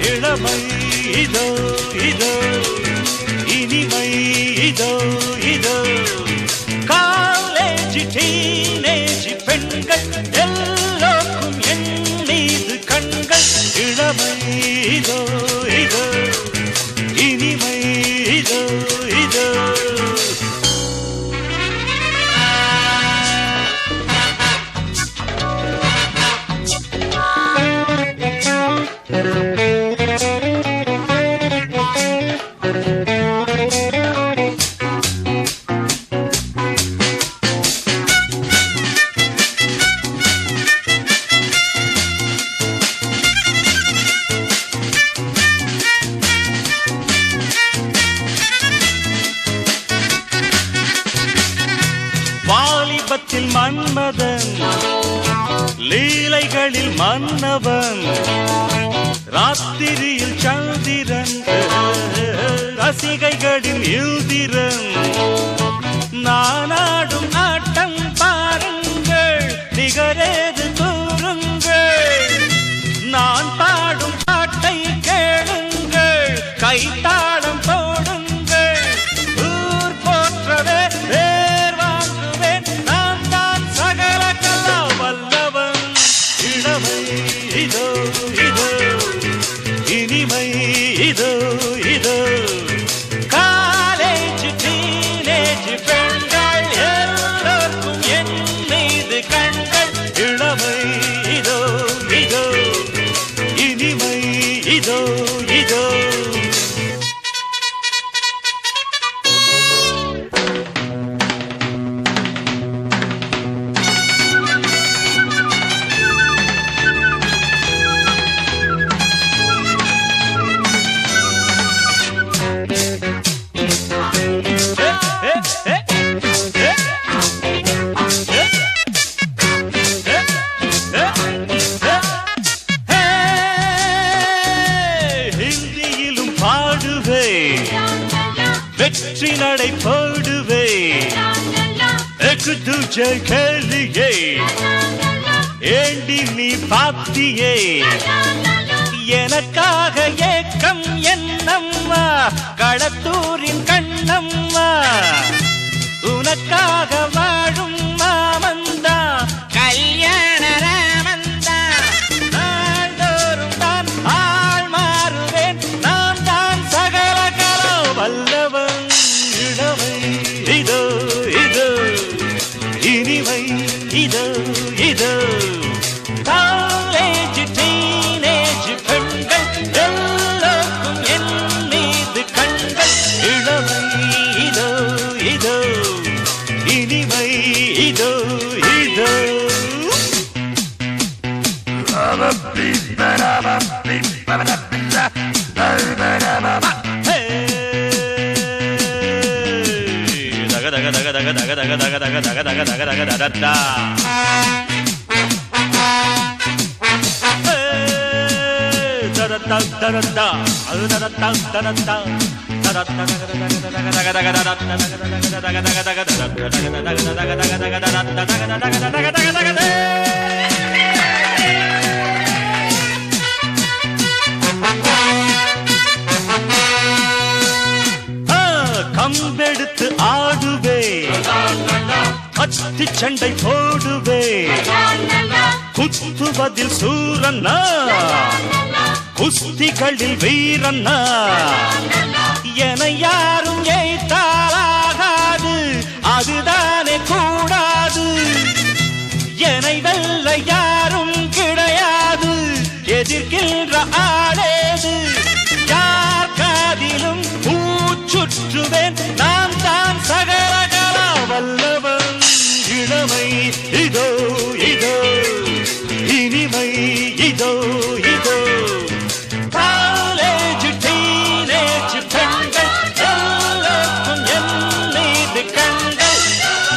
இளமை இதோ இதோ இனிமை இதோ இதோ காலேஜ் டீனேஜ் பெண்கள் எல்லோருக்கும் என் மீது கண்கள் இளமை இதோ இதோ இனிமை இதோ இதோ வாலிபத்தில் மன்மதன் லீலைகளில் மன்னவன் ராத்திரியில் சந்திரன் ரசிகைகளின் இந்திரன் நானாடும் ஆட்டம் பாருங்கள் நிகரேது கூறுங்கள் நான் பாடும் பாட்டை கேளுங்கள் கைத்தாளம் போடுங்கள் ஊர் போற்றவே பேர் வாங்குவேன் நான் தான் சகல கலா வல்லவன் இளமை இதோ இதோ இனிமை இதோ இதோ காலேஜ் டீனேஜ் பெண்கள் எல்லோருக்கும் என் மீது கண்கள் இளமை இதோ இதோ இனிமை இதோ இதோ ஹிந்தியிலும் பாடுவே வெற்றி நடை போடுவே एक दूजे के लिए ஏண்டி நீ பாத்தியே எனக்காக ஏக்கம் என்னம்மா களத்தூரின் கண்ணம்மா உனக்காக வாழும் மாமந்தா கல்யாண ராமந்தா நாள்தோறும் தான் ஆள் மாறுவேன் நான் தான் சகல கலா வல்லவன் இளமை இதோ இதோ இனிமை இதோ இதோ காலேஜ் டீனேஜ் பெண்கள் எல்லோருக்கும் என் மீது கண்கள் இளமை இதோ இதோ இனிமை இதோ இதோ கம்பெடுத்து ஆடுவே கத்தி சண்டை போடுவே குத்துவதில் சூரன்னா குஸ்திகளில் வீரன்னா என யாரும் ஏய்த்தாலாகாது அதுதானே கூடாது என்னை வெல்ல யாரும் கிடையாது எதிர்க்கின்ற ஆளேது யார் காதிலும் பூச்சுற்றுவேன் நான்